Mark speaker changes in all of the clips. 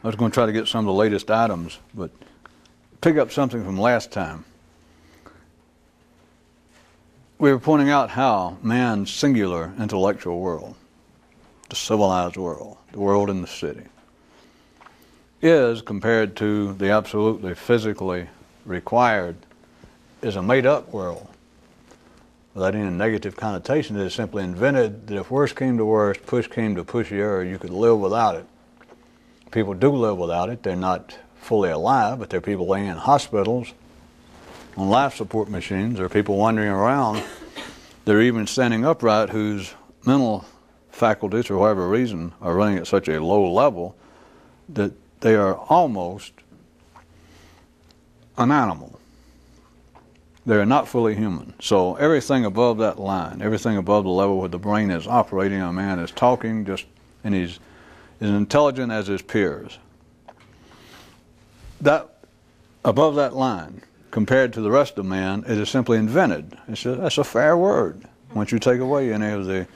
Speaker 1: I was going to try to get some of the latest items, but pick up something from last time. We were pointing out how man's singular intellectual world, the civilized world, the world in the city, is, compared to the absolutely physically required, is a made-up world. Without any negative connotation, it is simply invented that if worse came to worst, push came to pushier, you could live without it. People do live without it. They're not fully alive, but there are people laying in hospitals on life support machines. There are people wandering around that are even standing upright whose mental faculties, for whatever reason, are running at such a low level that they are almost an animal. They are not fully human. So everything above that line, everything above the level where the brain is operating, a man is talking, and he's as intelligent as his peers. That above that line, compared to the rest of man, it is simply invented. That's a fair word. Once you take away any of the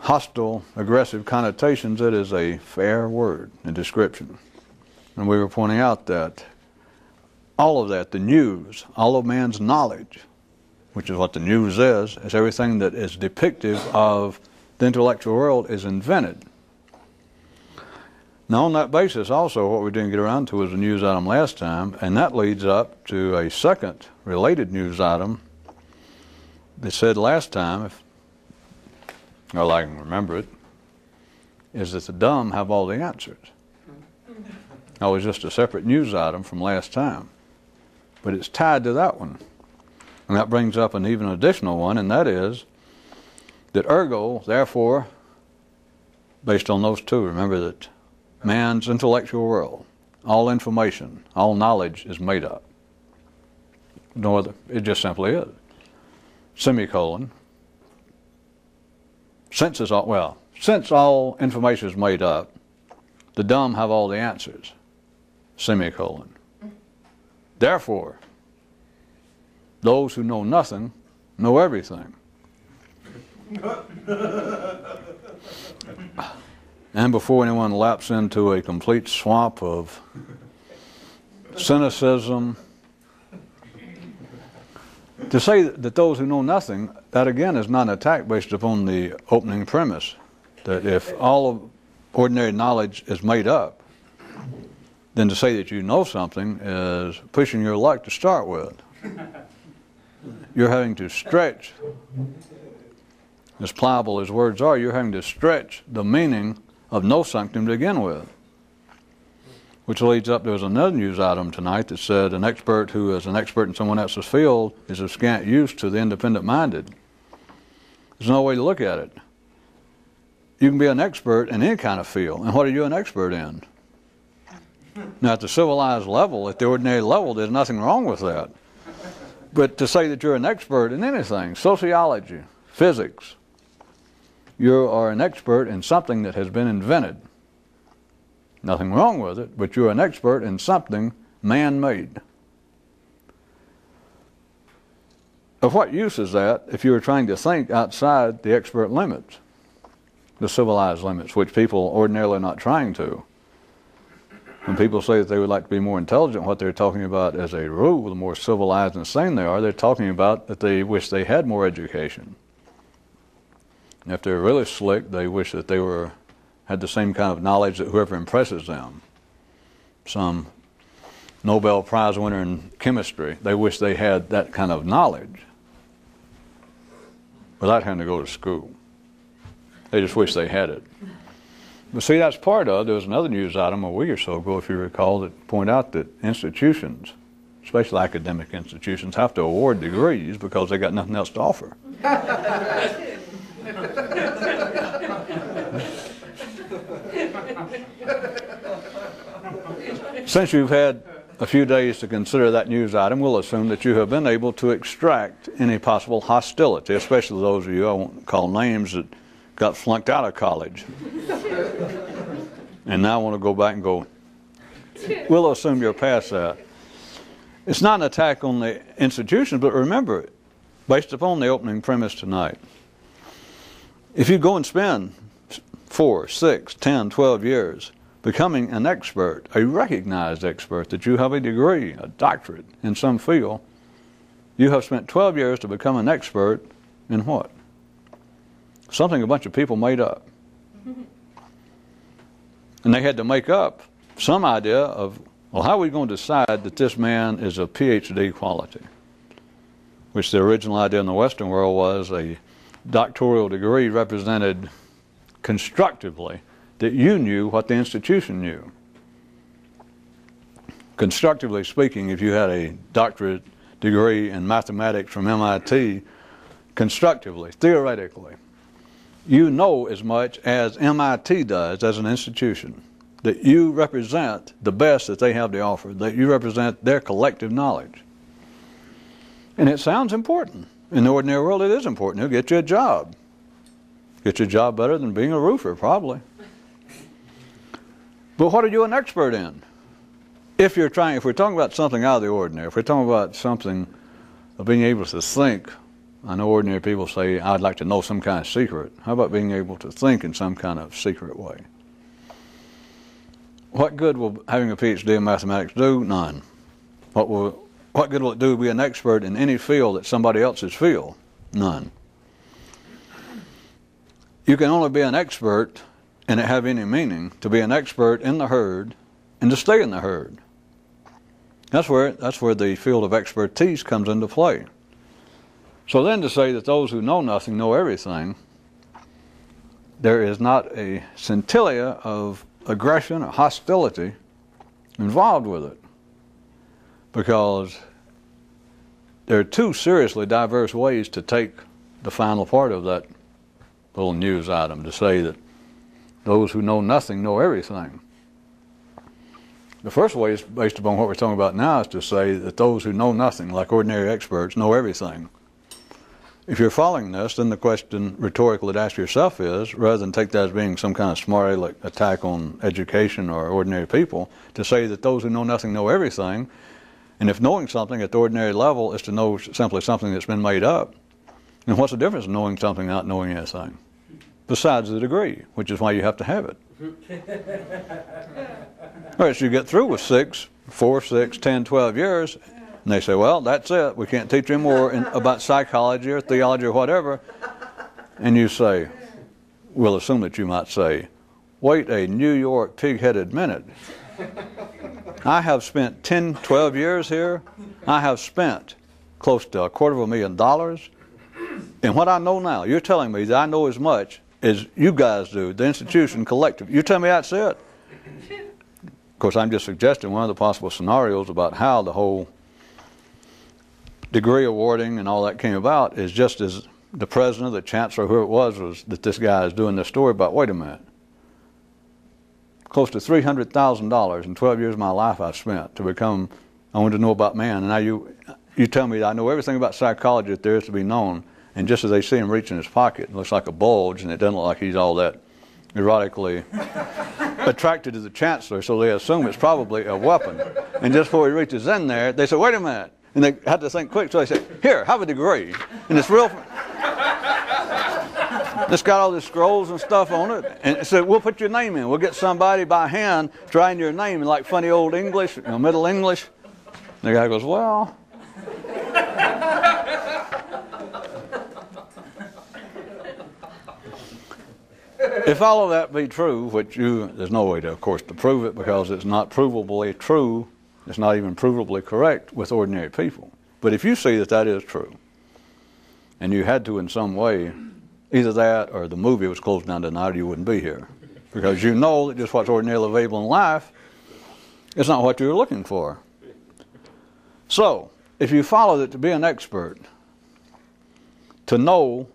Speaker 1: hostile, aggressive connotations, it is a fair word in description. And we were pointing out that all of that, the news, all of man's knowledge, which is what the news is everything that is depictive of the intellectual world, is invented. Now, on that basis, also, what we didn't get around to was a news item last time, and that leads up to a second related news item that said last time, if all I can remember it, is that the dumb have all the answers. That was just a separate news item from last time, but it's tied to that one. And that brings up an even additional one, and that is that ergo, therefore, based on those two, remember that man's intellectual world, all information, all knowledge is made up. No other, it just simply is. Semicolon. Since all information is made up, the dumb have all the answers. Semicolon. Therefore, those who know nothing know everything. And before anyone lapses into a complete swamp of cynicism, to say that those who know nothing, that again is not an attack based upon the opening premise, that if all of ordinary knowledge is made up, then to say that you know something is pushing your luck to start with. You're having to stretch, as pliable as words are, you're having to stretch the meaning of know something to begin with. Which leads up, there was another news item tonight that said an expert who is an expert in someone else's field is of scant use to the independent-minded. There's no way to look at it. You can be an expert in any kind of field, and what are you an expert in? Now, at the civilized level, at the ordinary level, there's nothing wrong with that. But to say that you're an expert in anything, sociology, physics, you are an expert in something that has been invented. Nothing wrong with it, but you're an expert in something man-made. Of what use is that if you were trying to think outside the expert limits, the civilized limits, which people ordinarily are not trying to? When people say that they would like to be more intelligent, what they're talking about as a rule, the more civilized and sane they are, they're talking about that they wish they had more education. And if they're really slick, they wish that they had the same kind of knowledge that whoever impresses them. Some Nobel Prize winner in chemistry, they wish they had that kind of knowledge without having to go to school. They just wish they had it. But see, that's part of, there was another news item a week or so ago, if you recall, that point out that institutions, especially academic institutions, have to award degrees because they got nothing else to offer. Since you've had a few days to consider that news item, we'll assume that you have been able to extract any possible hostility, especially those of you, I won't call names, that got flunked out of college and now want to go back and go, we'll assume you're past that. It's not an attack on the institutions, but remember, based upon the opening premise tonight, if you go and spend 4, 6, 10, 12 years becoming an expert, a recognized expert, that you have a degree, a doctorate in some field, you have spent 12 years to become an expert in what? Something a bunch of people made up. And they had to make up some idea of, well, how are we going to decide that this man is a PhD quality? Which the original idea in the Western world was a doctoral degree represented constructively that you knew what the institution knew. Constructively speaking, if you had a doctorate degree in mathematics from MIT, constructively, theoretically, you know as much as MIT does as an institution, that you represent the best that they have to offer, that you represent their collective knowledge. And it sounds important. In the ordinary world, it is important. It'll get you a job. Get you a job better than being a roofer, probably. But what are you an expert in? If we're talking about something out of the ordinary, if we're talking about something of being able to think, I know ordinary people say, I'd like to know some kind of secret. How about being able to think in some kind of secret way? What good will having a PhD in mathematics do? None. What good will it do to be an expert in any field that's somebody else's field? None. You can only be an expert and it have any meaning to be an expert in the herd and to stay in the herd. That's where the field of expertise comes into play. So then to say that those who know nothing know everything, there is not a scintilla of aggression or hostility involved with it. Because there are two seriously diverse ways to take the final part of that little news item, to say that those who know nothing know everything. The first way is based upon what we're talking about now, is to say that those who know nothing, like ordinary experts, know everything. If you're following this, then the question rhetorically to ask yourself is, rather than take that as being some kind of smart aleck attack on education or ordinary people, to say that those who know nothing know everything, and if knowing something at the ordinary level is to know simply something that's been made up, then what's the difference in knowing something without knowing anything? Besides the degree, which is why you have to have it. All right, so you get through with 4, 6, 10, 12 years, and they say, well, that's it. We can't teach you more about psychology or theology or whatever. And you say, we'll assume that you might say, wait a New York pig-headed minute. I have spent 10, 12 years here. I have spent close to $250,000. And what I know now, you're telling me that I know as much as you guys do, the institution collective. You tell me that's it. Of course, I'm just suggesting one of the possible scenarios about how the whole degree awarding and all that came about is just as the president, the chancellor, who it was that this guy is doing this story about, wait a minute. Close to $300,000 in 12 years of my life I've spent to become, I wanted to know about man. And now you tell me that I know everything about psychology that there is to be known. And just as they see him reach in his pocket, it looks like a bulge, and it doesn't look like he's all that erotically attracted to the chancellor, so they assume it's probably a weapon. And just before he reaches in there, they say, wait a minute. And they had to think quick, so they say, here, have a degree. And it's real. It's got all these scrolls and stuff on it. And so we'll put your name in. We'll get somebody by hand trying your name in like funny old English, Middle English. And the guy goes, well. If all of that be true, which there's no way to, of course, to prove it because it's not provably true, it's not even provably correct with ordinary people. But if you see that that is true, and you had to in some way, either that or the movie was closed down tonight, or you wouldn't be here. Because you know that just what's ordinarily available in life is not what you're looking for. So, if you follow that to be an expert, to know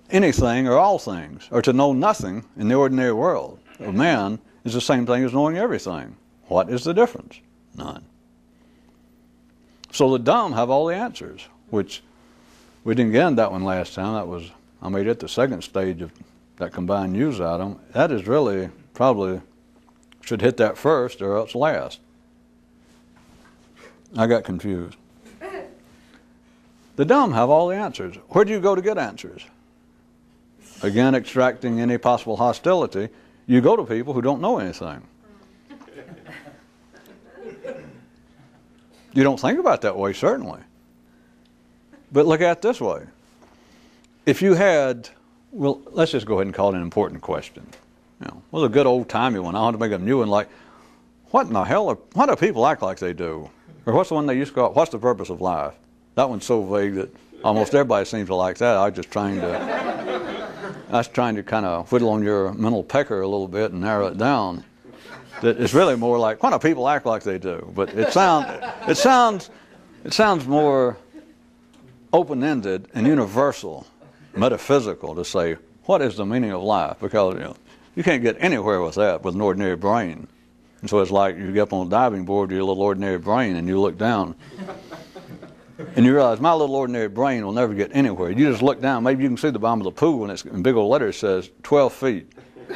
Speaker 1: anything or all things, or to know nothing in the ordinary world of man is the same thing as knowing everything. What is the difference? None. So the dumb have all the answers, which we didn't get into that one last time. I made it the second stage of that combined news item. That is really probably should hit that first or else last. I got confused. The dumb have all the answers. Where do you go to get answers? Again, extracting any possible hostility, you go to people who don't know anything. You don't think about it that way, certainly. But look at it this way. If you had, well, let's just go ahead and call it an important question. You know, well, a good old-timey one. I want to make a new one like, what in the hell, why do people act like they do? Or what's the one they used to call, what's the purpose of life? That one's so vague that almost everybody seems to like that. I was trying to kind of whittle on your mental pecker a little bit and narrow it down. That it's really more like, why do people act like they do? But it sounds more open-ended and universal, metaphysical to say, what is the meaning of life? Because you can't get anywhere with that with an ordinary brain. And so it's like you get up on a diving board with your little ordinary brain and you look down and you realize my little ordinary brain will never get anywhere. You just look down, maybe you can see the bottom of the pool and it's in big old letters says 12 feet.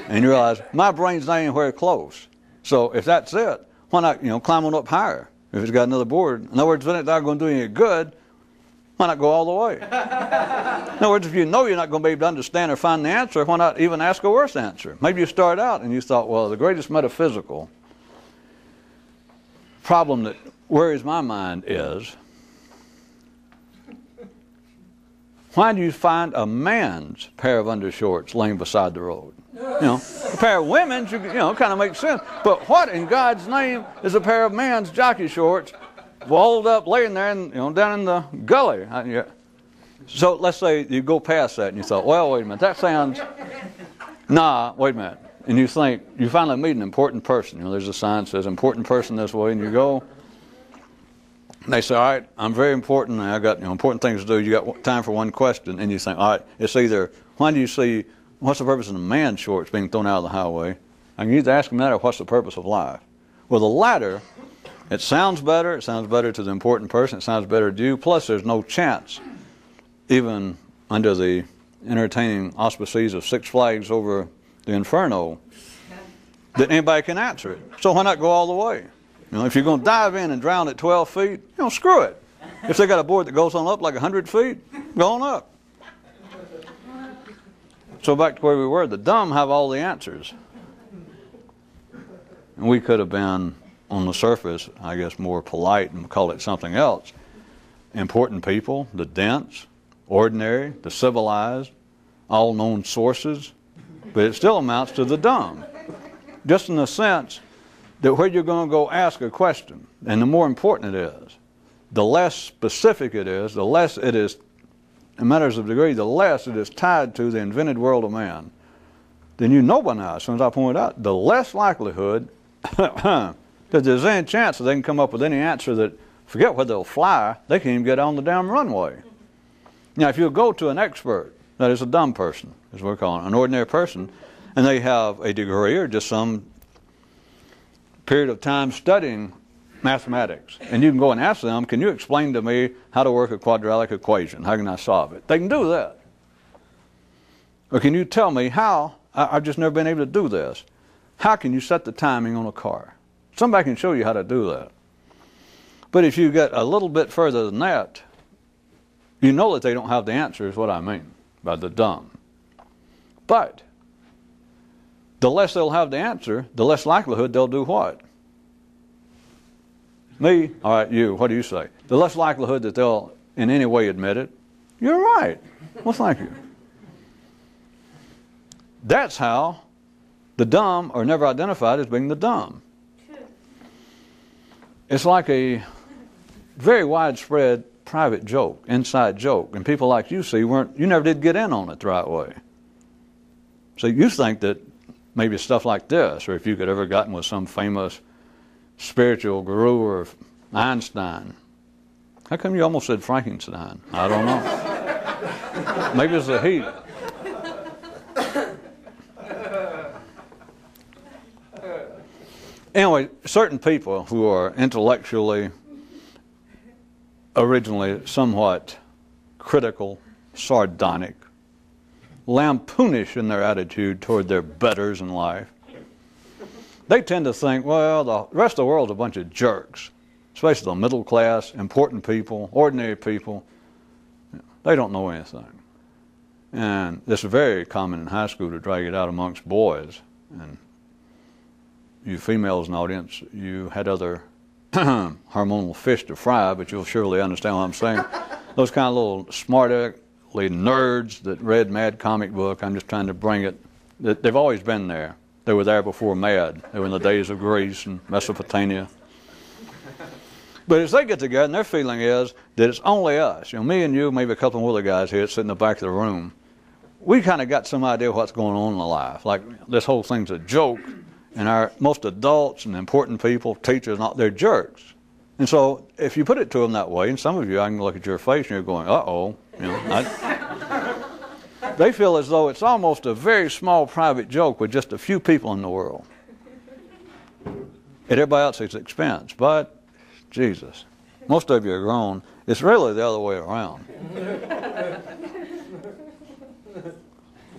Speaker 1: And you realize my brain's not anywhere close. So if that's it, why not climb on up higher if it's got another board? In other words, if it's not going to do any good, why not go all the way? In other words, if you know you're not going to be able to understand or find the answer, why not even ask a worse answer? Maybe you start out and you thought, well, the greatest metaphysical problem that worries my mind is, why do you find a man's pair of undershorts laying beside the road? A pair of women's, kind of makes sense. But what in God's name is a pair of man's jockey shorts walled up, laying there, and down in the gully? So let's say you go past that and you thought, well, wait a minute, that sounds, wait a minute. And you think, you finally meet an important person. There's a sign that says important person this way, and you go, and they say, all right, I'm very important, and I got important things to do. You got time for one question, and you think, all right, it's either, why do you see, what's the purpose of a man's shorts being thrown out of the highway? I can either ask them that or what's the purpose of life? Well, the latter, it sounds better to the important person, it sounds better to you, plus there's no chance, even under the entertaining auspices of Six Flags over the Inferno, that anybody can answer it. So why not go all the way? If you're going to dive in and drown at 12 feet, screw it. If they got a board that goes on up like 100 feet, go on up. So back to where we were, the dumb have all the answers. And we could have been, on the surface, I guess, more polite and call it something else. Important people, the dense, ordinary, the civilized, all known sources, but it still amounts to the dumb. Just in the sense that where you're going to go ask a question, and the more important it is, the less specific it is, the less it is, in matters of degree, the less it is tied to the invented world of man, then you know by now, as soon as I pointed out, the less likelihood that there's any chance that they can come up with any answer that, forget whether they'll fly, they can't even get on the damn runway. Now, if you go to an expert, that is a dumb person, as we're calling it, an ordinary person, and they have a degree or just some period of time studying mathematics, and you can go and ask them, can you explain to me how to work a quadratic equation? How can I solve it? They can do that. Or can you tell me how, I've just never been able to do this, how can you set the timing on a car? Somebody can show you how to do that. But if you get a little bit further than that, you know that they don't have the answer, is what I mean by the dumb. But the less they'll have the answer, the less likelihood they'll do what? Me? All right, you. What do you say? The less likelihood that they'll in any way admit it. You're right. Well, thank you. That's how the dumb are never identified as being the dumb. It's like a very widespread private joke, inside joke, and people like you see you never did get in on it the right way. So you think that maybe stuff like this, or if you could ever gotten with some famous spiritual guru or Einstein. How come you almost said Frankenstein? I don't know. Maybe it's the heat. Anyway, certain people who are intellectually, originally somewhat critical, sardonic, lampoonish in their attitude toward their betters in life, they tend to think, well, the rest of the world's a bunch of jerks, especially the middle class, important people, ordinary people. They don't know anything. And it's very common in high school to drag it out amongst boys. And you females in the audience, you had other hormonal fish to fry, but you'll surely understand what I'm saying. Those kind of little smart-alecky nerds that read Mad comic book, I'm just trying to bring it. They've always been there. They were there before Mad. They were in the days of Greece and Mesopotamia. But as they get together, and their feeling is that it's only us. You know, me and you, maybe a couple of other guys here sit in the back of the room. We kind of got some idea what's going on in life. Like, this whole thing's a joke, and most adults and important people, teachers, they're jerks. And so if you put it to them that way, and some of you, I can look at your face and you're going, uh-oh. You know, they feel as though it's almost a very small private joke with just a few people in the world. At everybody else's expense. But Jesus, most of you are grown. It's really the other way around.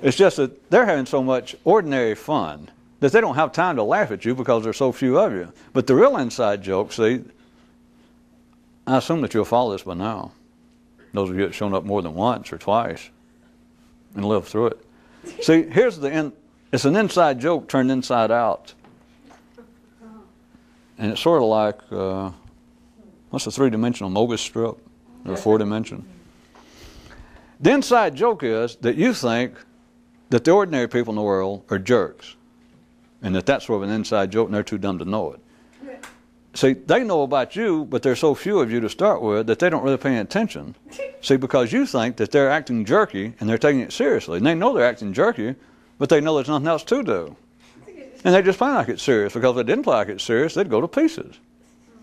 Speaker 1: It's just that they're having so much ordinary fun that they don't have time to laugh at you because there's so few of you. But the real inside joke, see, I assume that you'll follow this by now. Those of you that have shown up more than once or twice and lived through it. See, it's an inside joke turned inside out. And it's sort of like, what's a three-dimensional Mobius strip? Or a four-dimension? The inside joke is that you think that the ordinary people in the world are jerks. And that's sort of an inside joke and they're too dumb to know it. See, they know about you, but there's so few of you to start with that they don't really pay any attention. See, because you think that they're acting jerky and they're taking it seriously. And they know they're acting jerky, but they know there's nothing else to do. And they just play like it's serious, because if they didn't play like it's serious, they'd go to pieces.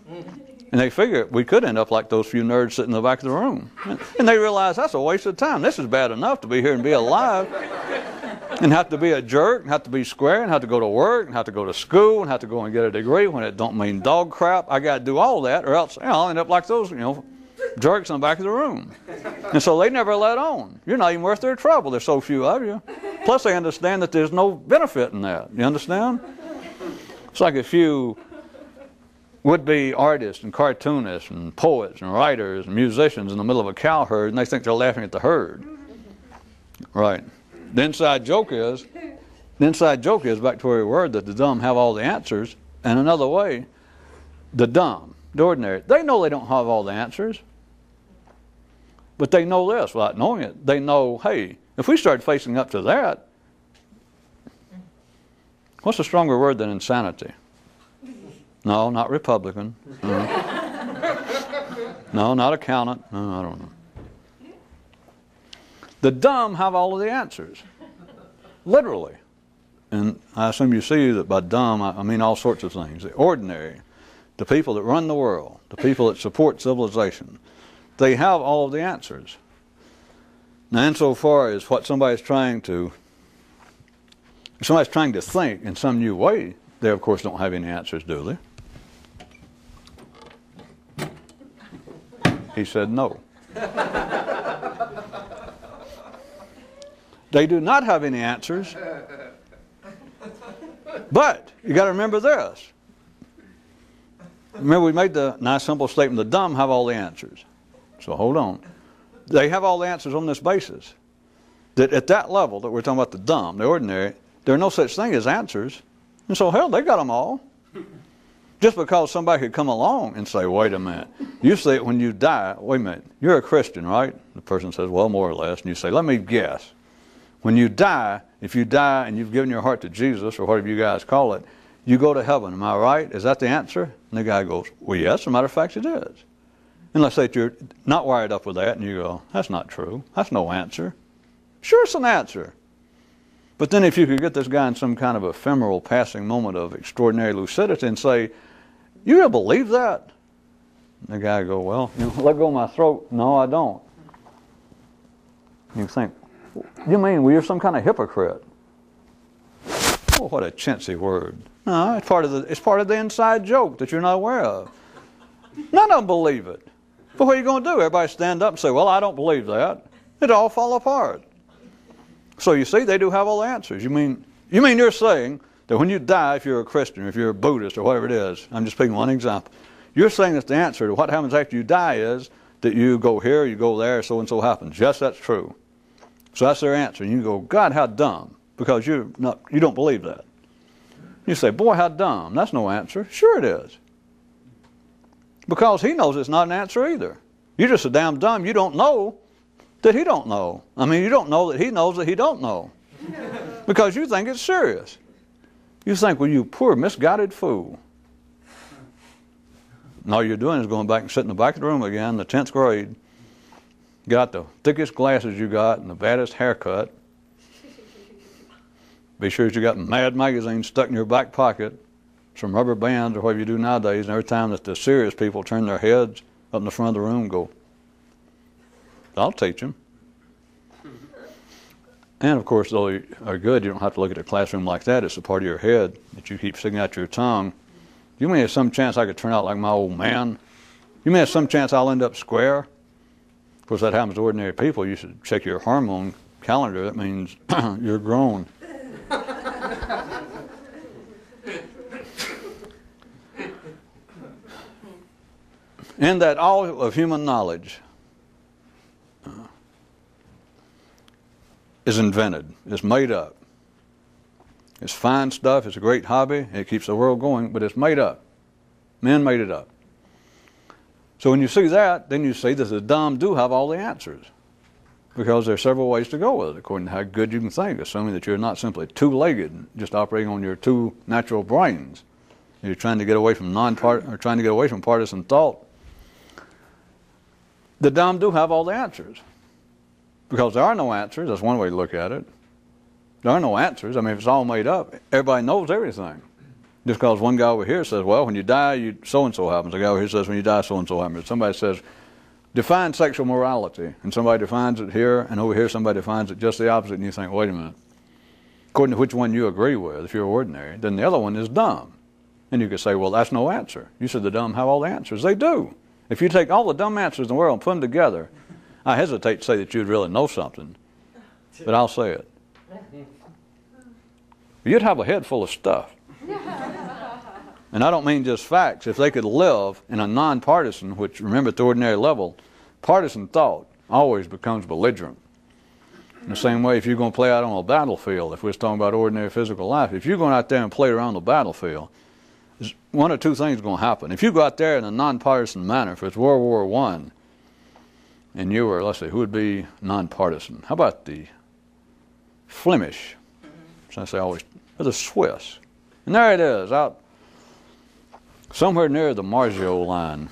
Speaker 1: And they figure we could end up like those few nerds sitting in the back of the room. And they realize that's a waste of time. This is bad enough to be here and be alive and have to be a jerk and have to be square and have to go to work and have to go to school and have to go and get a degree when it don't mean dog crap. I got to do all that or else I'll end up like those, jerks in the back of the room. And so they never let on. You're not even worth their trouble. There's so few of you. Plus they understand that there's no benefit in that. You understand? It's like a few would-be artists and cartoonists and poets and writers and musicians in the middle of a cow herd, and they think they're laughing at the herd. Right. The inside joke is, back to where we were, that the dumb have all the answers. And another way, the dumb, the ordinary, they know they don't have all the answers. But they know this without knowing it. They know, hey, if we start facing up to that, what's a stronger word than insanity? No, not Republican. No, not accountant. No, I don't know. The dumb have all of the answers. Literally. And I assume you see that by dumb, I mean all sorts of things. The ordinary, the people that run the world, the people that support civilization, they have all of the answers. Now, insofar as what somebody's trying to think in some new way, they, of course, don't have any answers, do they? He said no. They do not have any answers. But you got to remember this. Remember, we made the nice simple statement, the dumb have all the answers. So hold on. They have all the answers on this basis. That at that level that we're talking about, the dumb, the ordinary, there are no such thing as answers. And so, hell, they got them all. Just because somebody could come along and say, wait a minute, you say when you die, wait a minute, you're a Christian, right? The person says, well, more or less. And you say, let me guess. When you die, if you die and you've given your heart to Jesus, or whatever you guys call it, you go to heaven. Am I right? Is that the answer? And the guy goes, well, yes, as a matter of fact, it is. And let's say that you're not wired up with that, and you go, that's not true. That's no answer. Sure, it's an answer. But then if you could get this guy in some kind of ephemeral passing moment of extraordinary lucidity and say, you really believe that? And the guy go, well, let go of my throat. No, I don't. You think, you mean you're some kind of hypocrite? Oh, what a chintzy word. No, it's part of the inside joke that you're not aware of. None of them believe it. But what are you going to do? Everybody stand up and say, well, I don't believe that. It'll all fall apart. So you see, they do have all the answers. You mean you're saying that when you die, if you're a Christian, or if you're a Buddhist, or whatever it is, I'm just picking one example, you're saying that the answer to what happens after you die is that you go here, you go there, so and so happens. Yes, that's true. So that's their answer. And you go, God, how dumb, because you don't believe that. You say, boy, how dumb. That's no answer. Sure it is. Because he knows it's not an answer either. You're just so damn dumb you don't know that he don't know. I mean, you don't know that he knows that he don't know. Because you think it's serious. You think, well, you poor misguided fool. And all you're doing is going back and sit in the back of the room again, the 10th grade. Got the thickest glasses you got and the baddest haircut. Be sure that you got Mad magazines stuck in your back pocket, some rubber bands or whatever you do nowadays, and every time that the serious people turn their heads up in the front of the room, go, I'll teach them. And of course, though you are good, you don't have to look at a classroom like that. It's a part of your head that you keep sticking out your tongue. You mean there's some chance I could turn out like my old man? You mean there's some chance I'll end up square? Of course, that happens to ordinary people. You should check your hormone calendar. That means you're grown. In that all of human knowledge is invented, is made up. It's fine stuff, it's a great hobby, it keeps the world going, but it's made up. Men made it up. So when you see that, then you see that the dumb do have all the answers. Because there are several ways to go with it, according to how good you can think, assuming that you're not simply two-legged, just operating on your two natural brains. You're trying to get away from partisan thought. The dumb do have all the answers. Because there are no answers, that's one way to look at it. There are no answers. I mean, if it's all made up, everybody knows everything. Just because one guy over here says, well, when you die, so-and-so happens. A guy over here says, when you die, so-and-so happens. Somebody says, define sexual morality. And somebody defines it here, and over here somebody defines it just the opposite, and you think, wait a minute. According to which one you agree with, if you're ordinary, then the other one is dumb. And you could say, well, that's no answer. You said the dumb have all the answers. They do. If you take all the dumb answers in the world and put them together, I hesitate to say that you'd really know something, but I'll say it. You'd have a head full of stuff. And I don't mean just facts. If they could live in a nonpartisan, which remember at the ordinary level, partisan thought always becomes belligerent. In the same way, if you're going to play out on a battlefield, if we're talking about ordinary physical life, if you're going out there and play around the battlefield, one or two things are going to happen. If you go out there in a nonpartisan manner, if it's World War I, and you were, let's see, who would be nonpartisan? How about the Flemish? Since they always, or the Swiss. And there it is, out somewhere near the Margio line.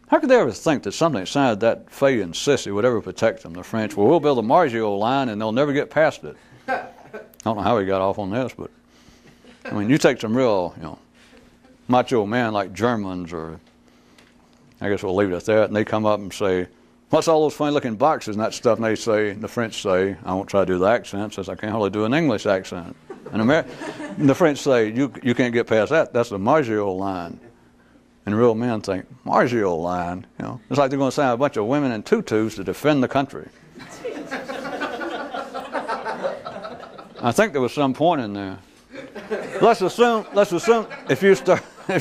Speaker 1: How could they ever think that something that sounded that fey and sissy would ever protect them, the French? Well, we'll build the Margio line and they'll never get past it. I don't know how he got off on this, but I mean, you take some real, macho men like Germans, or I guess we'll leave it at that, and they come up and say, what's all those funny-looking boxes and that stuff? And they say, the French say, I won't try to do the accent since I can't hardly do an English accent. And the French say, you can't get past that. That's the Margio line. And real men think, Margio line, it's like they're going to send a bunch of women in tutus to defend the country. I think there was some point in there. Let's assume if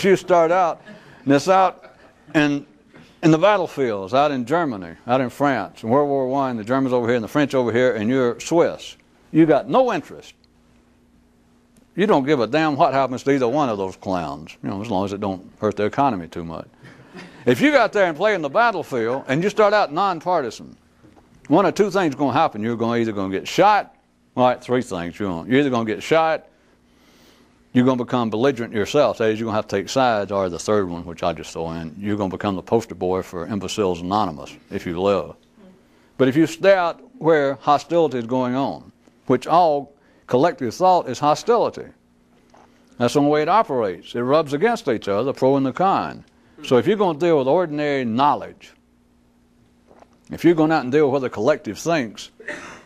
Speaker 1: you start out and it's out in the battlefields, out in Germany, out in France, in World War I, the Germans over here and the French over here, and you're Swiss. You got no interest. You don't give a damn what happens to either one of those clowns, as long as it don't hurt the economy too much. If you got there and play in the battlefield and you start out nonpartisan, one of two things is going to happen. You're either going to get shot. All right, three things. You're either going to get shot, you're going to become belligerent yourself. That is, you're going to have to take sides, or the third one, which I just throw in, you're going to become the poster boy for Imbeciles Anonymous if you live. But if you stay out where hostility is going on, which all collective thought is hostility. That's the only way it operates. It rubs against each other, the pro and the con. So if you're going to deal with ordinary knowledge, if you're going out and deal with what the collective thinks,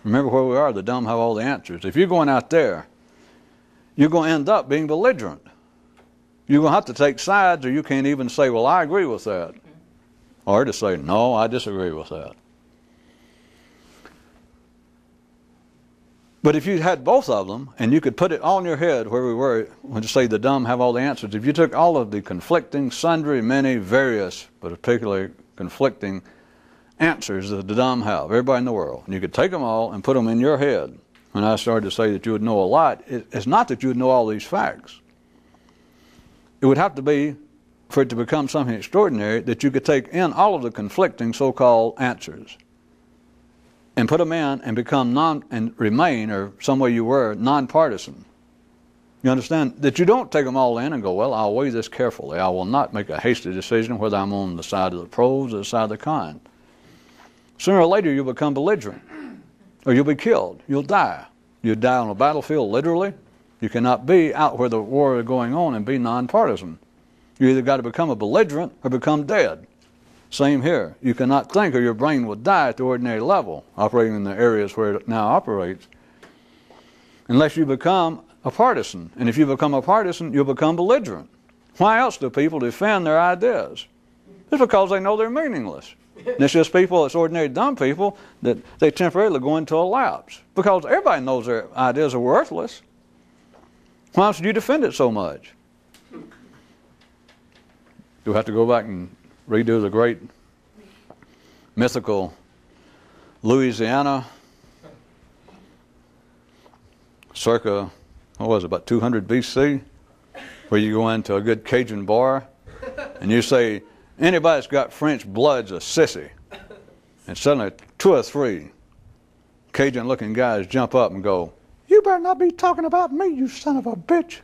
Speaker 1: remember where we are, the dumb have all the answers. If you're going out there, you're going to end up being belligerent. You're going to have to take sides, or you can't even say, well, I agree with that. Or to say, no, I disagree with that. But if you had both of them, and you could put it all in your head where we were, when you say the dumb have all the answers, if you took all of the conflicting, sundry, many, various, but particularly conflicting answers that the dumb have, everybody in the world, and you could take them all and put them in your head, when I started to say that you would know a lot, it's not that you would know all these facts. It would have to be, for it to become something extraordinary, that you could take in all of the conflicting so-called answers and put them in and become and remain, or some way you were, nonpartisan. You understand? That you don't take them all in and go, well, I'll weigh this carefully. I will not make a hasty decision whether I'm on the side of the pros or the side of the con. Sooner or later, you'll become belligerent, or you'll be killed. You'll die. You'll die on a battlefield, literally. You cannot be out where the war is going on and be nonpartisan. You either got to become a belligerent or become dead. Same here. You cannot think, or your brain will die at the ordinary level, operating in the areas where it now operates, unless you become a partisan. And if you become a partisan, you'll become belligerent. Why else do people defend their ideas? It's because they know they're meaningless. And it's just people, it's ordinary dumb people, that they temporarily go into a lapse. Because everybody knows their ideas are worthless. Why else do you defend it so much? Do we have to go back and redo the great mythical Louisiana circa, what was it, about 200 BC, where you go into a good Cajun bar and you say, anybody that's got French blood's a sissy. And suddenly 2 or 3 Cajun-looking guys jump up and go, you better not be talking about me, you son of a bitch.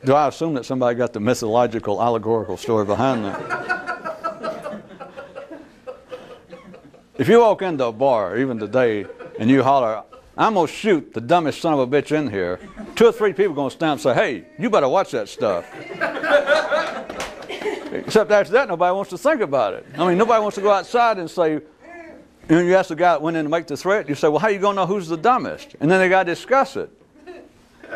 Speaker 1: Do I assume that somebody got the mythological, allegorical story behind that? If you walk into a bar, even today, and you holler, I'm going to shoot the dumbest son of a bitch in here, 2 or 3 people are going to stand up and say, hey, you better watch that stuff. Except after that, nobody wants to think about it. I mean, nobody wants to go outside and say, you ask the guy that went in to make the threat, you say, well, how are you going to know who's the dumbest? And then they got to discuss it.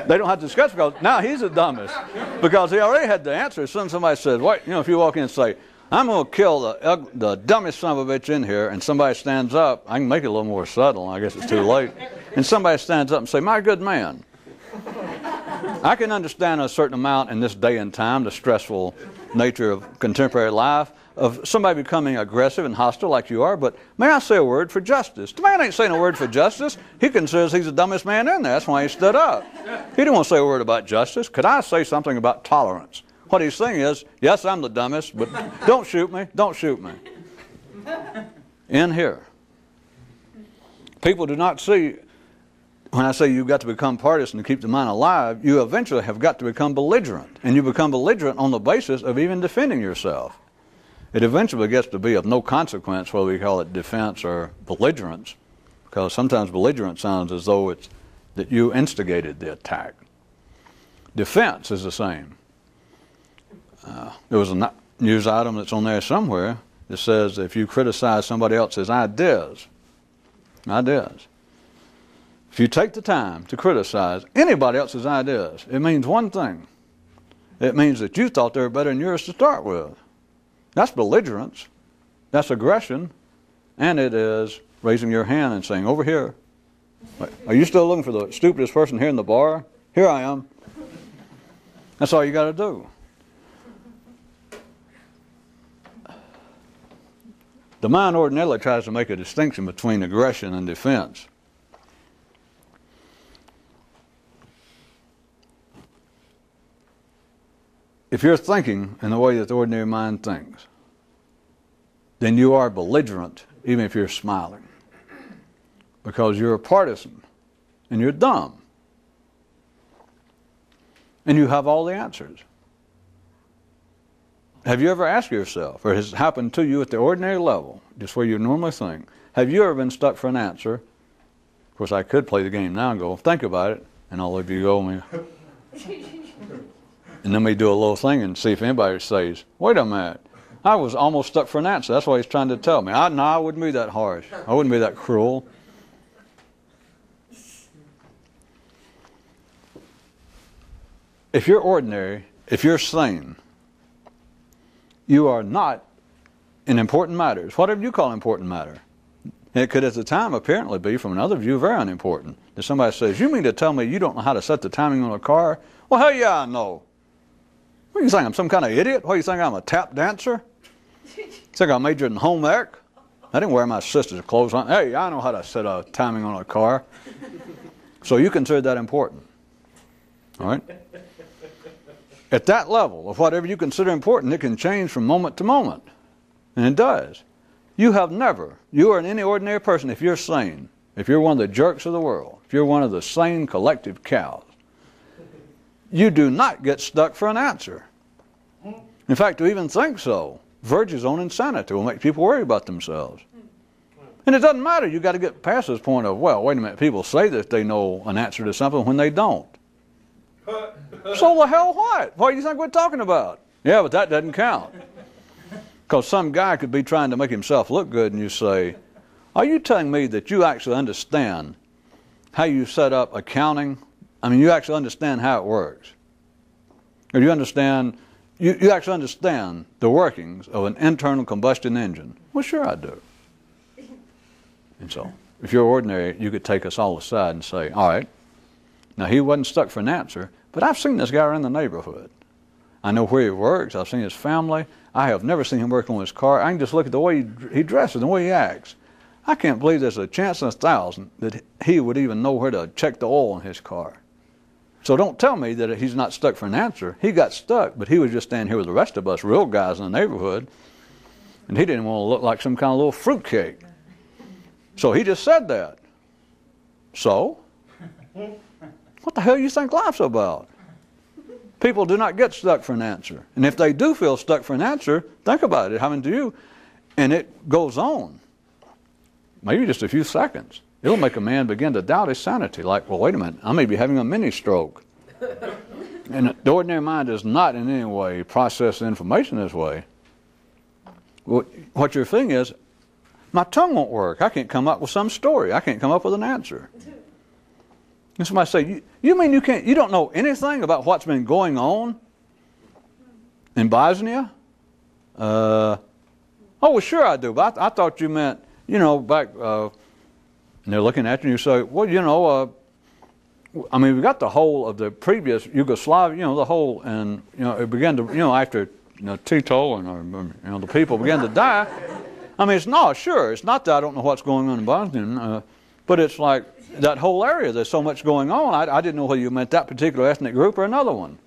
Speaker 1: They don't have to discuss it because now he's the dumbest. Because he already had the answer. As soon as somebody says, wait, if you walk in and say, I'm going to kill the dumbest son of a bitch in here, and somebody stands up, I can make it a little more subtle, I guess it's too late, and somebody stands up and say, my good man, I can understand a certain amount in this day and time, the stressful nature of contemporary life, of somebody becoming aggressive and hostile like you are, but may I say a word for justice? The man ain't saying a word for justice. He considers he's the dumbest man in there. That's why he stood up. He didn't want to say a word about justice. Could I say something about tolerance? What he's saying is, yes, I'm the dumbest, but don't shoot me. Don't shoot me. In here. People do not see, when I say you've got to become partisan to keep the mind alive, you eventually have got to become belligerent. And you become belligerent on the basis of even defending yourself. It eventually gets to be of no consequence whether we call it defense or belligerence, because sometimes belligerent sounds as though it's that you instigated the attack. Defense is the same. There was a news item that's on there somewhere that says if you criticize somebody else's ideas, if you take the time to criticize anybody else's ideas, it means one thing. It means that you thought they were better than yours to start with. That's belligerence, that's aggression, and it is raising your hand and saying, over here. Are you still looking for the stupidest person here in the bar? Here I am. That's all you got to do. The mind ordinarily tries to make a distinction between aggression and defense. If you're thinking in the way that the ordinary mind thinks, then you are belligerent, even if you're smiling. Because you're a partisan, and you're dumb. And you have all the answers. Have you ever asked yourself, or has it happened to you at the ordinary level, just where you normally think, have you ever been stuck for an answer? Of course, I could play the game now and go, think about it, and all of you go, and then we do a little thing and see if anybody says, wait a minute, I was almost stuck for an answer. That's what he's trying to tell me. No, I wouldn't be that harsh. I wouldn't be that cruel. If you're ordinary, if you're sane, you are not in important matters. Whatever you call important matter. And it could at the time apparently be, from another view, very unimportant. If somebody says, you mean to tell me you don't know how to set the timing on a car? Well, hell yeah, I know. What do you think, I'm some kind of idiot? What do you think, I'm a tap dancer? It's like I majored in home ec. I didn't wear my sister's clothes on. Hey, I know how to set a timing on a car. So you consider that important. All right? At that level of whatever you consider important, it can change from moment to moment. And it does. You have never, you or any ordinary person, if you're sane, if you're one of the jerks of the world, if you're one of the sane collective cows, you do not get stuck for an answer. In fact, to even think so verges on insanity, will make people worry about themselves. And it doesn't matter. You've got to get past this point of, well, wait a minute, people say that they know an answer to something when they don't. So the hell what? What do you think we're talking about? Yeah, but that doesn't count. Because some guy could be trying to make himself look good, and you say, are you telling me that you actually understand how you set up accounting? I mean, you actually understand how it works? Or you understand, you actually understand the workings of an internal combustion engine? Well, sure I do. And so, if you're ordinary, you could take us all aside and say, all right, now he wasn't stuck for an answer, but I've seen this guy around the neighborhood. I know where he works. I've seen his family. I have never seen him working on his car. I can just look at the way he dresses, the way he acts. I can't believe there's a chance in 1,000 that he would even know where to check the oil in his car. So don't tell me that he's not stuck for an answer. He got stuck, but he was just standing here with the rest of us real guys in the neighborhood, and he didn't want to look like some kind of little fruitcake. So he just said that. So, what the hell do you think life's about? People do not get stuck for an answer. And if they do feel stuck for an answer, think about it. It happened to you. And it goes on. Maybe just a few seconds. It'll make a man begin to doubt his sanity. Like, well, wait a minute. I may be having a mini stroke. And the ordinary mind does not in any way process information this way. What you're feeling is, my tongue won't work. I can't come up with some story. I can't come up with an answer. And somebody say, you mean you don't know anything about what's been going on in Bosnia? Oh, well, sure I do, but I thought you meant, back, and they're looking at you and you say, well, I mean, we got the whole of the previous Yugoslavia, the whole, and, it began to, after, Tito and, the people began to die. I mean, it's not that I don't know what's going on in Bosnia, but it's like that whole area, there's so much going on, I didn't know whether you meant that particular ethnic group or another one.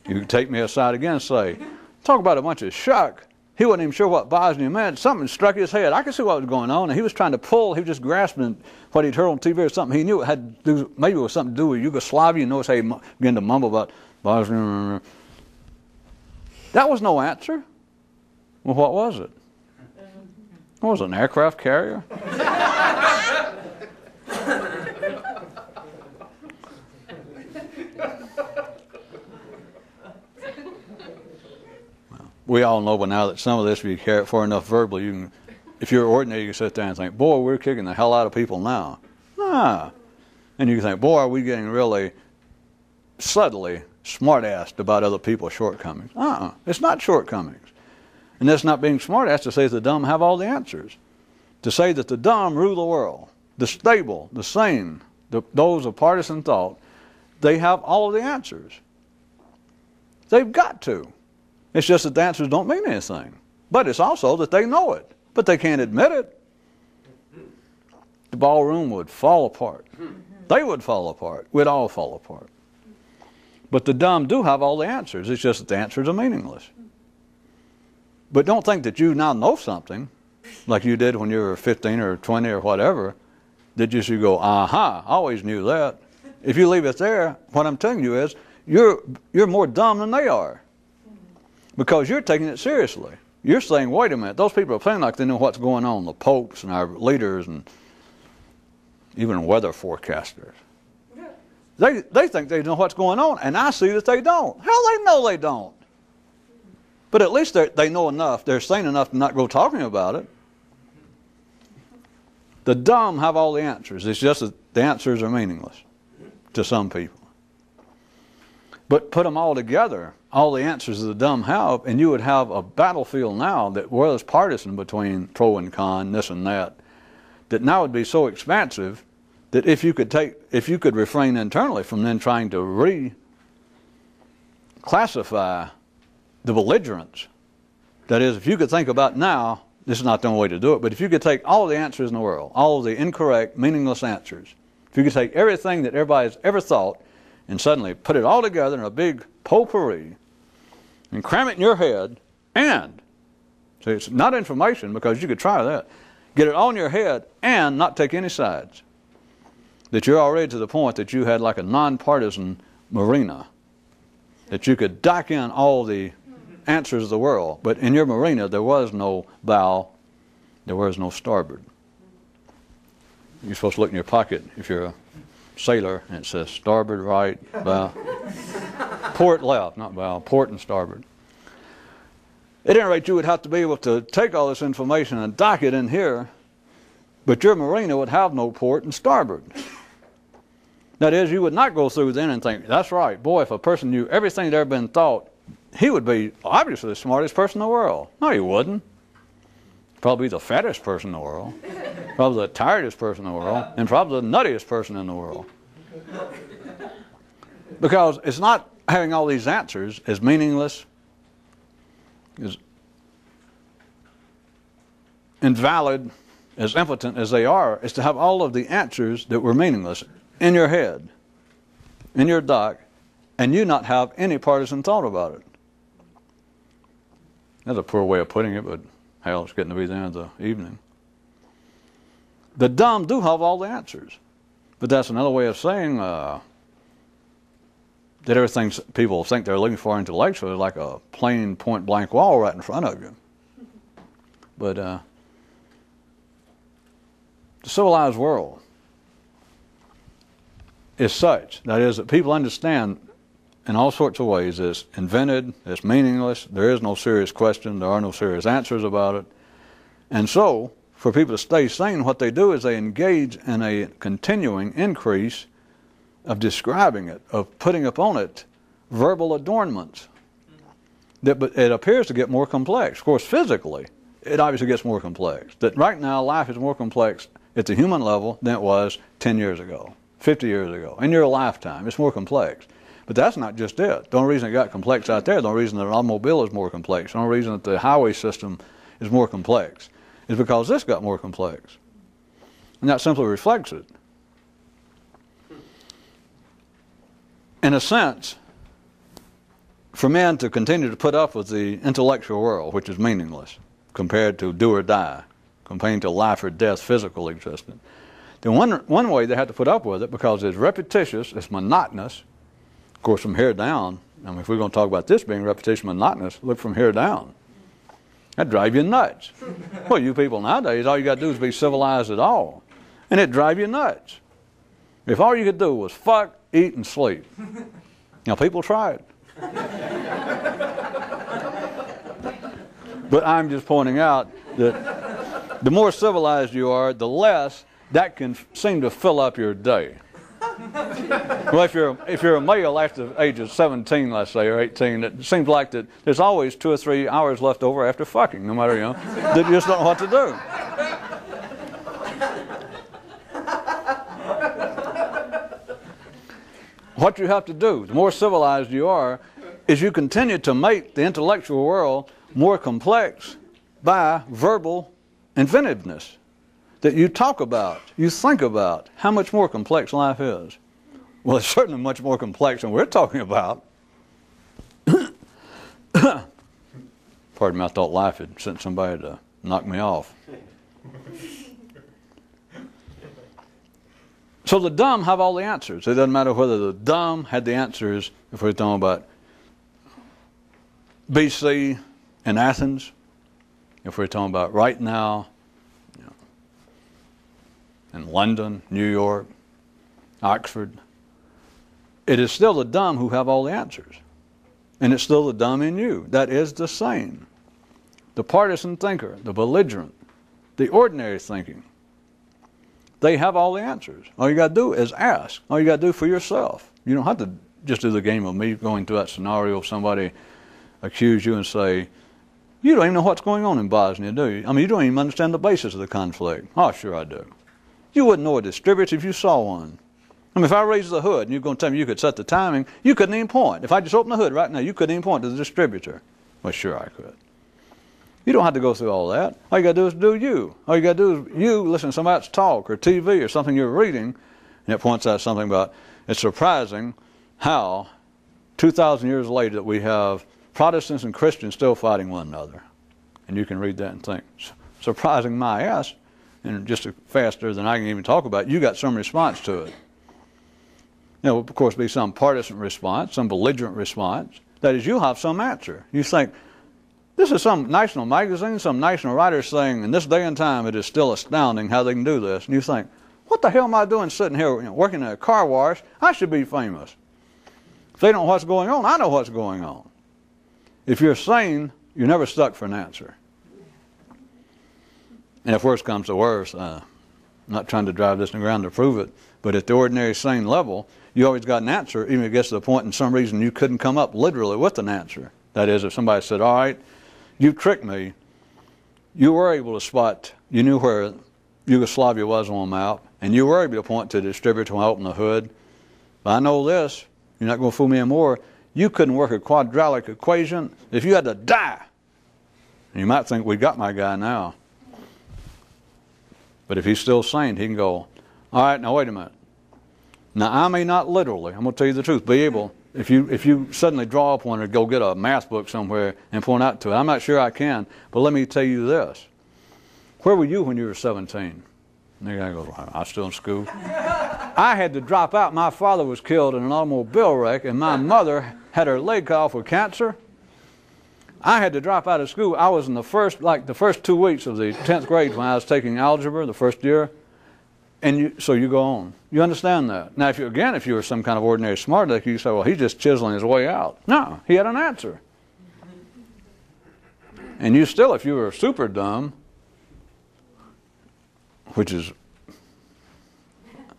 Speaker 1: You take me aside again and say, talk about a bunch of shuck. He wasn't even sure what Bosnia meant. Something struck his head. I could see what was going on, and he was trying to pull, he was just grasping what he'd heard on TV or something. He knew it had to do, maybe it was something to do with Yugoslavia. Notice how he began to mumble about Bosnia. That was no answer. Well, what was it? What was it, an aircraft carrier? We all know by now that some of this, if you carry it far enough verbally, you can, if you're ordinary, you can sit there and think, boy, we're kicking the hell out of people now. Ah. And you can think, boy, are we getting really subtly smart-assed about other people's shortcomings. It's not shortcomings. And that's not being smart-assed to say that the dumb have all the answers. To say that the dumb rule the world, the stable, the sane, those of partisan thought, they have all of the answers. They've got to. It's just that the answers don't mean anything. But it's also that they know it, but they can't admit it. The ballroom would fall apart. They would fall apart. We'd all fall apart. But the dumb do have all the answers. It's just that the answers are meaningless. But don't think that you now know something, like you did when you were 15 or 20 or whatever, that you should go, aha, I always knew that. If you leave it there, what I'm telling you is, you're more dumb than they are. Because you're taking it seriously. You're saying, wait a minute, those people are playing like they know what's going on, the popes and our leaders and even weather forecasters. They think they know what's going on, and I see that they don't. Hell, they know they don't. But at least they know enough, they're sane enough to not go talking about it. The dumb have all the answers. It's just that the answers are meaningless to some people. But put them all together, all the answers the dumb have, and you would have a battlefield now that was partisan between pro and con, this and that now would be so expansive that if you could refrain internally from then trying to reclassify the belligerents That is, if you could think about now, this is not the only way to do it, but if you could take all the answers in the world, all of the incorrect, meaningless answers, if you could take everything that everybody's ever thought and suddenly put it all together in a big potpourri and cram it in your head, and, see, it's not information because you could try that, get it all in your head and not take any sides, that you're already to the point that you had like a nonpartisan marina, that you could dock in all the answers of the world, but in your marina there was no bow, there was no starboard. You're supposed to look in your pocket if you're a sailor and it says starboard right, bow, port left, not bow, port and starboard. At any rate, you would have to be able to take all this information and dock it in here, but your marina would have no port and starboard. That is, you would not go through then and think, that's right, boy, if a person knew everything that ever been thought, he would be obviously the smartest person in the world. No, he wouldn't. Probably the fattest person in the world, probably the tiredest person in the world, and probably the nuttiest person in the world. Because it's not having all these answers as meaningless, as invalid, as impotent as they are, is to have all of the answers that were meaningless in your head, in your dock, and you not have any partisan thought about it. That's a poor way of putting it, but hell, it's getting to be the end of the evening. The dumb do have all the answers, but that's another way of saying that everything people think they're looking for intellectually is like a plain point-blank wall right in front of you. But the civilized world is such, that is, that people understand in all sorts of ways it's invented, it's meaningless, there is no serious question, there are no serious answers about it. And so, for people to stay sane, what they do is they engage in a continuing increase of describing it, of putting upon it verbal adornments. But it appears to get more complex. Of course, physically, it obviously gets more complex. That right now, life is more complex at the human level than it was 10 years ago, 50 years ago. In your lifetime, it's more complex. But that's not just it. The only reason it got complex out there, the only reason that an automobile is more complex, the only reason that the highway system is more complex, is because this got more complex. And that simply reflects it. In a sense, for men to continue to put up with the intellectual world, which is meaningless, compared to do or die, compared to life or death, physical existence, then one way they have to put up with it, because it's repetitious, it's monotonous. Of course, from here down, I mean, if we're going to talk about this being repetition monotonous, look from here down. That'd drive you nuts. Well, you people nowadays, all you got to do is be civilized at all. And it'd drive you nuts. If all you could do was fuck, eat, and sleep. Now, people try it. But I'm just pointing out that the more civilized you are, the less that can seem to fill up your day. Well, if you're a male after the age of 17, let's say, or 18, it seems like that there's always 2 or 3 hours left over after fucking, no matter, that you just don't know what to do. What you have to do, the more civilized you are, is you continue to make the intellectual world more complex by verbal inventiveness. That you talk about, you think about how much more complex life is. Well, it's certainly much more complex than we're talking about. Pardon me, I thought life had sent somebody to knock me off. So the dumb have all the answers. It doesn't matter whether the dumb had the answers, if we're talking about BC in Athens, if we're talking about right now, in London, New York, Oxford, it is still the dumb who have all the answers. And it's still the dumb in you. That is the sane. The partisan thinker, the belligerent, the ordinary thinking. They have all the answers. All you got to do is ask. All you got to do for yourself. You don't have to just do the game of me going through that scenario of somebody accuse you and say, you don't even know what's going on in Bosnia, do you? I mean, you don't even understand the basis of the conflict. Oh, sure I do. You wouldn't know a distributor if you saw one. I mean, if I raised the hood and you're going to tell me you could set the timing, you couldn't even point. If I just opened the hood right now, you couldn't even point to the distributor. Well, sure I could. You don't have to go through all that. All you got to do is do you. All you got to do is you listen to somebody else talk or TV or something you're reading, and it points out something about, it's surprising how 2,000 years later that we have Protestants and Christians still fighting one another. And you can read that and think, surprising my ass, and just faster than I can even talk about, you got some response to it. There will, of course, be some partisan response, some belligerent response. That is, you'll have some answer. You think, this is some national magazine, some national writer saying, in this day and time, it is still astounding how they can do this. And you think, what the hell am I doing sitting here working in a car wash? I should be famous. If they don't know what's going on, I know what's going on. If you're sane, you're never stuck for an answer. And if worse comes to worse, I'm not trying to drive this in the ground to prove it, but at the ordinary sane level, you always got an answer, even if it gets to the point in some reason you couldn't come up literally with an answer. That is, if somebody said, all right, you tricked me, you were able to spot, you knew where Yugoslavia was on the map, and you were able to point to the distributor when I opened the hood. But I know this, you're not going to fool me anymore. You couldn't work a quadratic equation if you had to die. And you might think, we got my guy now. But if he's still sane, he can go, all right, now wait a minute. Now I may not literally, I'm going to tell you the truth, be able, if you suddenly draw up one or go get a math book somewhere and point out to it, I'm not sure I can, but let me tell you this. Where were you when you were 17? And the guy goes, well, I was still in school. I had to drop out. My father was killed in an automobile wreck, and my mother had her leg cut off with cancer. I had to drop out of school. I was in the first 2 weeks of the 10th grade when I was taking algebra, the first year. And so you go on. You understand that. Now, if you were some kind of ordinary smart aleck, you say, well, he's just chiseling his way out. No, he had an answer. And you still, if you were super dumb, which is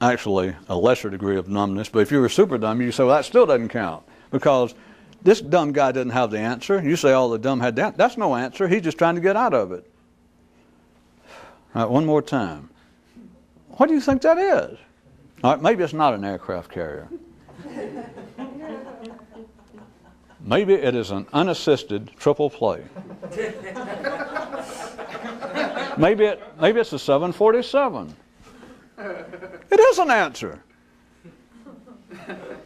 Speaker 1: actually a lesser degree of numbness, but if you were super dumb, you say, well, that still doesn't count. Because this dumb guy didn't have the answer. You say all the dumb had the answer. That's no answer. He's just trying to get out of it. All right, one more time. What do you think that is? All right, maybe it's not an aircraft carrier. Maybe it is an unassisted triple play. Maybe it's a 747. It is an answer.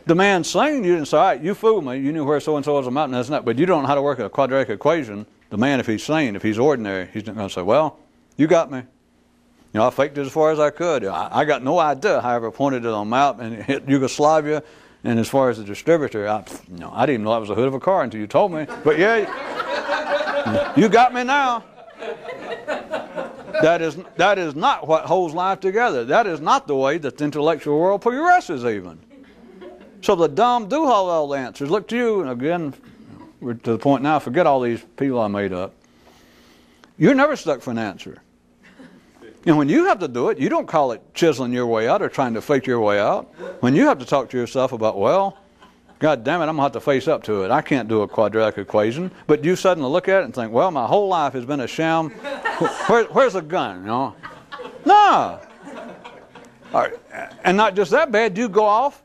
Speaker 1: The man saying, you didn't say, all right, you fooled me. You knew where so-and-so was a mountain, isn't that? But you don't know how to work a quadratic equation. The man, if he's sane, if he's ordinary, he's not going to say, well, you got me. You know, I faked it as far as I could. I got no idea how I ever pointed it on the map and it hit Yugoslavia. And as far as the distributor, I didn't even know that was the hood of a car until you told me. But yeah, you got me now. That is not what holds life together. That is not the way that the intellectual world progresses even. So the dumb do hold all the answers. Look to you, and again, we're to the point now, forget all these people I made up. You're never stuck for an answer. And when you have to do it, you don't call it chiseling your way out or trying to fake your way out. When you have to talk to yourself about, well, God damn it, I'm going to have to face up to it. I can't do a quadratic equation. But you suddenly look at it and think, well, my whole life has been a sham. Where's the gun? You know? No. All right. And not just that bad, you go off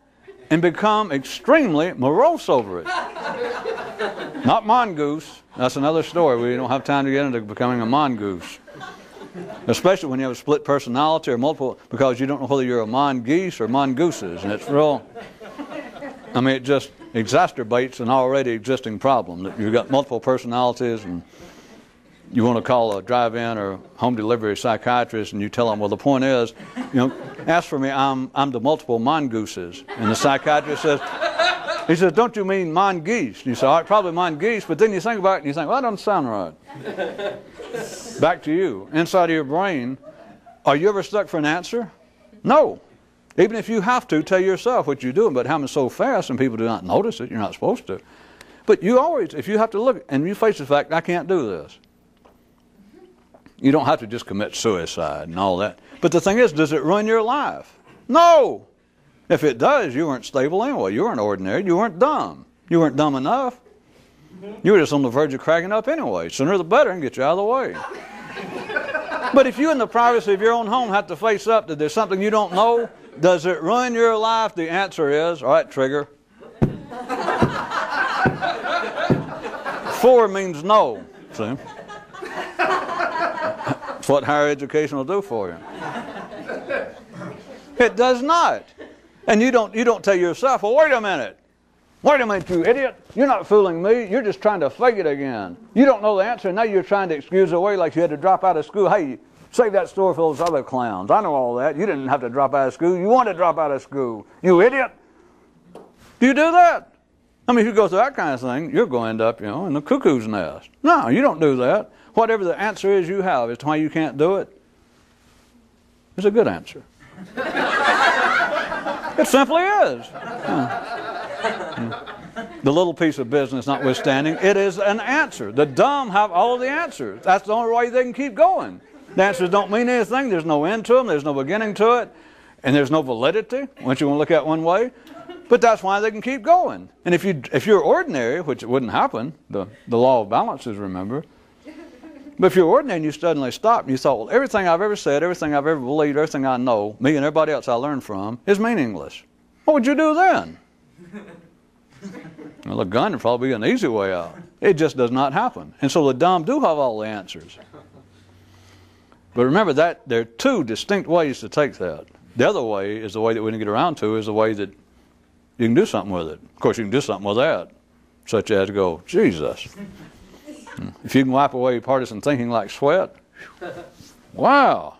Speaker 1: and become extremely morose over it. Not mongoose. That's another story. We don't have time to get into becoming a mongoose. Especially when you have a split personality or multiple, because you don't know whether you're a mongoose or mongooses. And it's real, I mean, it just exacerbates an already existing problem. That you've got multiple personalities and you want to call a drive-in or home delivery psychiatrist and you tell them, well, the point is, ask for me, I'm the multiple mongooses. And the psychiatrist says, he says, don't you mean mongoose? You say, all right, probably mongoose, but then you think about it and you think, well, that doesn't sound right. Back to you. Inside of your brain, are you ever stuck for an answer? No. Even if you have to, tell yourself what you're doing, but it happens so fast and people do not notice it, you're not supposed to. But you always, if you have to look and you face the fact, I can't do this. You don't have to just commit suicide and all that. But the thing is, does it ruin your life? No. If it does, you weren't stable anyway. You weren't ordinary. You weren't dumb. You weren't dumb enough. You were just on the verge of cracking up anyway. Sooner the better and get you out of the way. But if you in the privacy of your own home have to face up that there's something you don't know, does it ruin your life? The answer is, all right, trigger. 4 means no. See? That's what higher education will do for you. It does not. And you don't tell yourself, well, wait a minute, you idiot. You're not fooling me. You're just trying to fake it again. You don't know the answer, and now you're trying to excuse away like you had to drop out of school. Hey, save that story for those other clowns. I know all that. You didn't have to drop out of school. You wanted to drop out of school. You idiot. Do you do that? I mean, if you go through that kind of thing, you're going to end up, in the cuckoo's nest. No, you don't do that. Whatever the answer is you have as to why you can't do it, is a good answer. It simply is. The little piece of business notwithstanding, it is an answer. The dumb have all of the answers. That's the only way they can keep going. The answers don't mean anything. There's no end to them. There's no beginning to it. And there's no validity, once you want to look at it one way. But that's why they can keep going. And if you're ordinary, which it wouldn't happen, the law of balances, remember. But if you're ordinary and you suddenly stop and you thought, well, everything I've ever said, everything I've ever believed, everything I know, me and everybody else I learned from, is meaningless. What would you do then? Well, a gun would probably be an easy way out. It just does not happen. And so the dumb do have all the answers. But remember that there are two distinct ways to take that. The other way is the way that we didn't get around to, is the way that you can do something with it. Of course, you can do something with that, such as go, Jesus. If you can wipe away partisan thinking like sweat, wow.